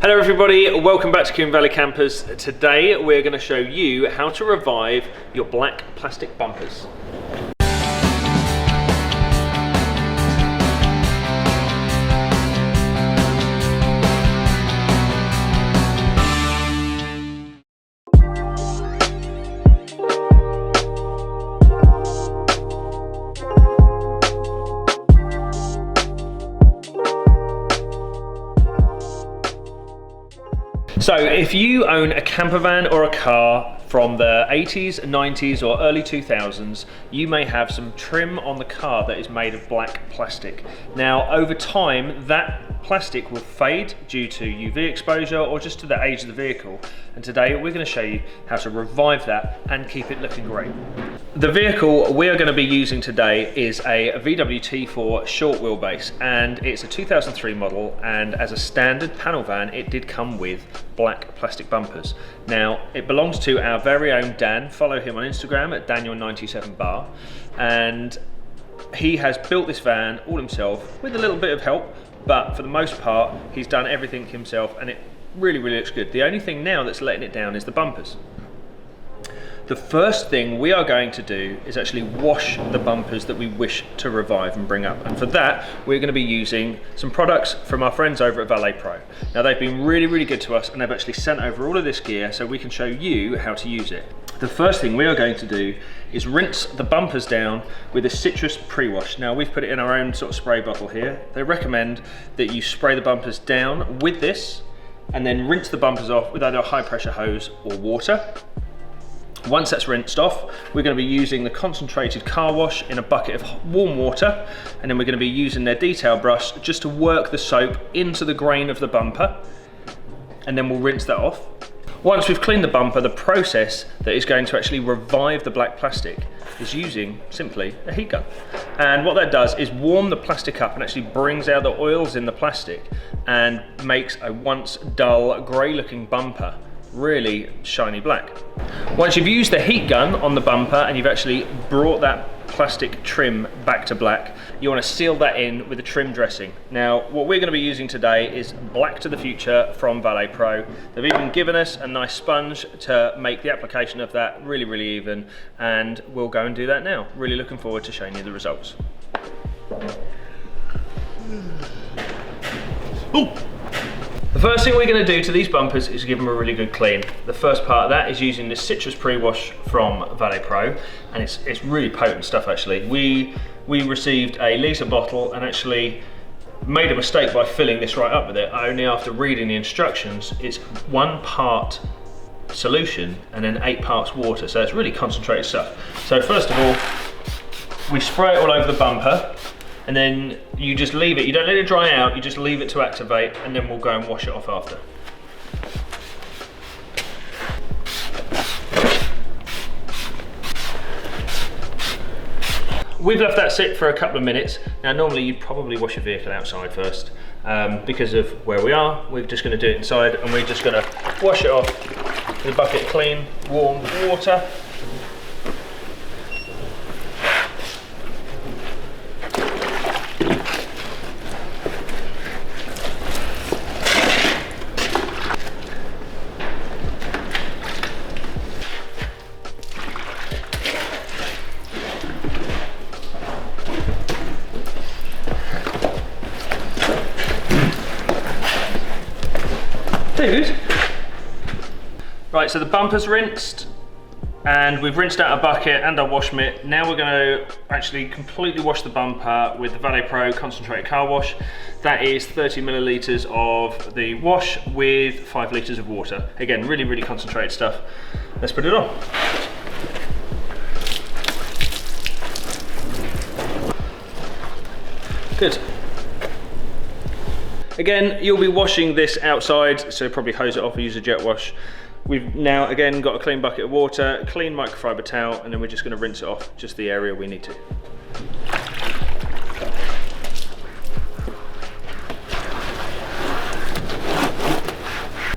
Hello everybody, welcome back to Combe Campers. Today we're going to show you how to revive your black plastic bumpers. So if you own a camper van or a car from the 80s, 90s or early 2000s, you may have some trim on the car that is made of black plastic. Now over time that plastic will fade due to UV exposure or just to the age of the vehicle, and today we're going to show you how to revive that and keep it looking great. The vehicle we are going to be using today is a VW T4 short wheelbase, and it's a 2003 model, and as a standard panel van it did come with black plastic bumpers. Now it belongs to our very own Dan. Follow him on Instagram at Daniel97bar, and he has built this van all himself with a little bit of help, but for the most part he's done everything himself and it really looks good. The only thing now that's letting it down is the bumpers. The first thing we are going to do is actually wash the bumpers that we wish to revive and bring up, and for that we're going to be using some products from our friends over at Valet Pro. Now they've been really good to us, and they've actually sent over all of this gear so we can show you how to use it. The first thing we are going to do is rinse the bumpers down with a citrus pre-wash. Now we've put it in our own sort of spray bottle here. They recommend that you spray the bumpers down with this and then rinse the bumpers off with either a high pressure hose or water. Once that's rinsed off, we're going to be using the concentrated car wash in a bucket of warm water, and then we're going to be using their detail brush just to work the soap into the grain of the bumper, and then we'll rinse that off. Once we've cleaned the bumper, the process that is going to actually revive the black plastic is using simply a heat gun. And what that does is warm the plastic up and actually brings out the oils in the plastic and makes a once dull grey looking bumper really shiny black. Once you've used the heat gun on the bumper and you've actually brought that plastic trim back to black, you want to seal that in with a trim dressing. Now what we're going to be using today is Black to the Future from Valet Pro. They've even given us a nice sponge to make the application of that really even, and we'll go and do that now. Really looking forward to showing you the results. Ooh. The first thing we're going to do to these bumpers is give them a really good clean. The first part of that is using this citrus pre-wash from Valet Pro, and it's really potent stuff actually. We received a litre bottle and actually made a mistake by filling this right up with it. Only after reading the instructions, it's 1 part solution and then 8 parts water, so it's really concentrated stuff. So first of all, we spray it all over the bumper, and then you just leave it. You don't let it dry out, you just leave it to activate, and then we'll go and wash it off after. We've left that sit for a couple of minutes. Now normally you'd probably wash your vehicle outside first. Because of where we are, we're just going to do it inside, and we're just going to wash it off with a bucket of clean, warm water. Right, so the bumper's rinsed, and we've rinsed out a bucket and our wash mitt. Now we're going to actually completely wash the bumper with the Valet Pro concentrated car wash. That is 30 millilitres of the wash with 5 litres of water. Again, really concentrated stuff. Let's put it on. Good. Again, you'll be washing this outside, so probably hose it off or use a jet wash. We've now again got a clean bucket of water, clean microfiber towel, and then we're just going to rinse it off just the area we need to.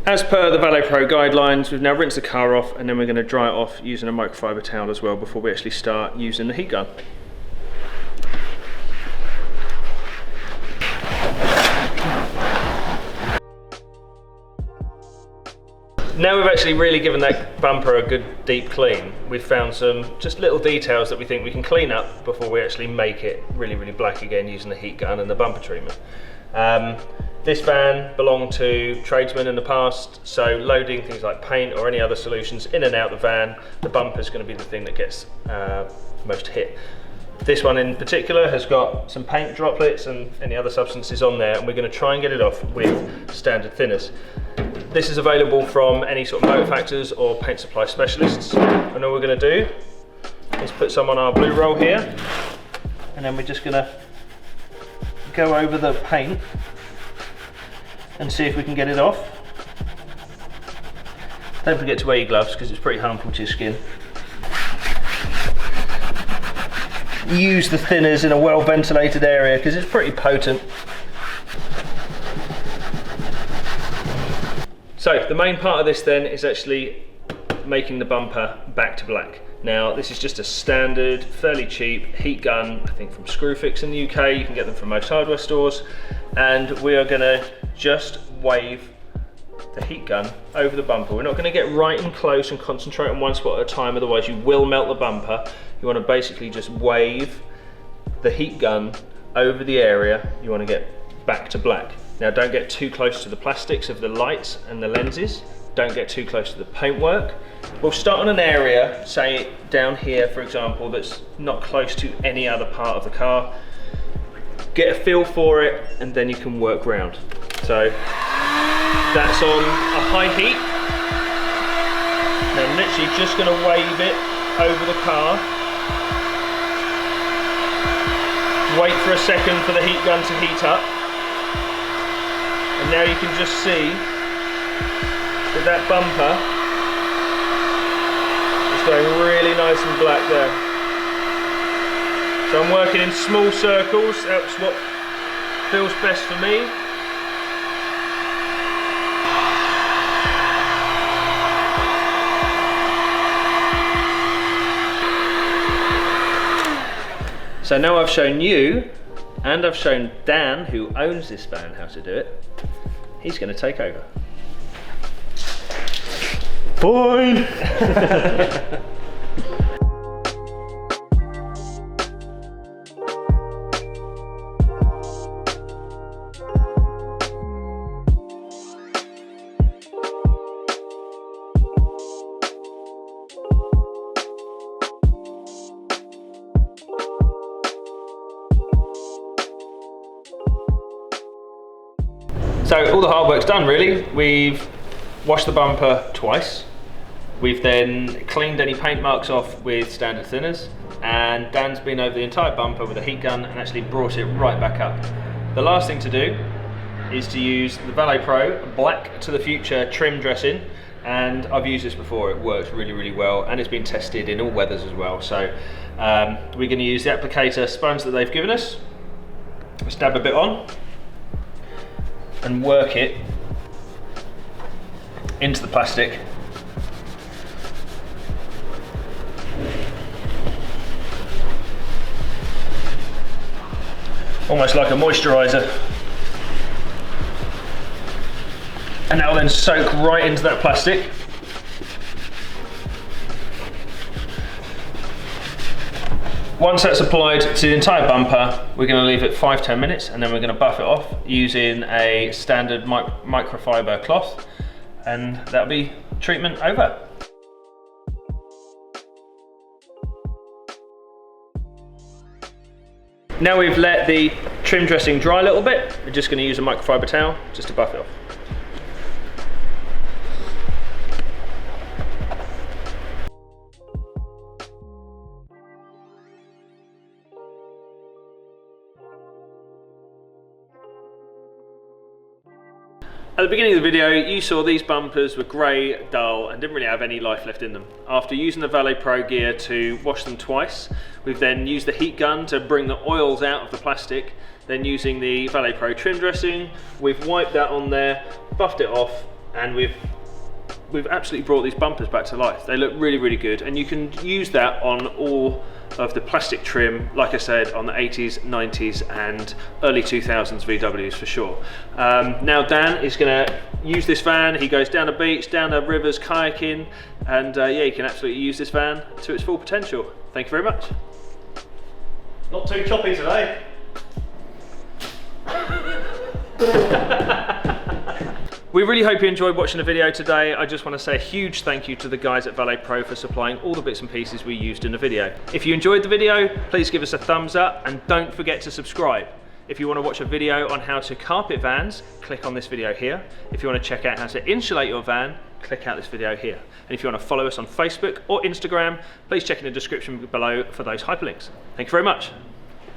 As per the Valet Pro guidelines, we've now rinsed the car off, and then we're going to dry it off using a microfiber towel as well before we actually start using the heat gun. Now we've actually really given that bumper a good deep clean, we've found some just little details that we think we can clean up before we actually make it really, really black again using the heat gun and the bumper treatment. This van belonged to tradesmen in the past, so loading things like paint or any other solutions in and out the van, the bumper is going to be the thing that gets most hit. This one in particular has got some paint droplets and any other substances on there, and we're going to try and get it off with standard thinners. This is available from any sort of motor factors or paint supply specialists, and all we're going to do is put some on our blue roll here, and then we're just going to go over the paint and see if we can get it off. Don't forget to wear your gloves because it's pretty harmful to your skin. Use the thinners in a well ventilated area because it's pretty potent. So the main part of this then is actually making the bumper back to black. Now this is just a standard, fairly cheap heat gun, I think from Screwfix in the UK, you can get them from most hardware stores, and we are going to just wave the heat gun over the bumper. We're not going to get right in close and concentrate on one spot at a time, otherwise you will melt the bumper. You want to basically just wave the heat gun over the area you want to get back to black. Now don't get too close to the plastics of the lights and the lenses, don't get too close to the paintwork. We'll start on an area, say down here for example, that's not close to any other part of the car. Get a feel for it and then you can work round. So that's on a high heat. Now I'm literally just going to wave it over the car. Wait for a second for the heat gun to heat up. And now you can just see that that bumper is going really nice and black there. So I'm working in small circles, that's what feels best for me. So now I've shown you, and I've shown Dan, who owns this van, how to do it. He's going to take over. Fine! So all the hard work's done really. We've washed the bumper twice. We've then cleaned any paint marks off with standard thinners, and Dan's been over the entire bumper with a heat gun and actually brought it right back up. The last thing to do is to use the Valet Pro Black to the Future trim dressing, and I've used this before, it works really, really well, and it's been tested in all weathers as well. So we're going to use the applicator sponge that they've given us. Let's dab a bit on and work it into the plastic. Almost like a moisturiser. And that will then soak right into that plastic. Once that's applied to the entire bumper, we're going to leave it 5-10 minutes, and then we're going to buff it off using a standard microfiber cloth, and that'll be treatment over. Now we've let the trim dressing dry a little bit, we're just going to use a microfiber towel just to buff it off. At the beginning of the video, you saw these bumpers were grey, dull, and didn't really have any life left in them. After using the Valet Pro gear to wash them twice, we've then used the heat gun to bring the oils out of the plastic. Then using the Valet Pro trim dressing, we've wiped that on there, buffed it off, and we've we've absolutely brought these bumpers back to life. They look really, really good, and you can use that on all of the plastic trim, like I said, on the 80s, 90s and early 2000s VWs for sure. Now Dan is going to use this van. He goes down the beach, down the rivers, kayaking, and yeah, you can absolutely use this van to its full potential. Thank you very much. Not too choppy today. We really hope you enjoyed watching the video today. I just want to say a huge thank you to the guys at Valet Pro for supplying all the bits and pieces we used in the video. If you enjoyed the video, please give us a thumbs up and don't forget to subscribe. If you want to watch a video on how to carpet vans, click on this video here. If you want to check out how to insulate your van, click out this video here. And if you want to follow us on Facebook or Instagram, please check in the description below for those hyperlinks. Thank you very much.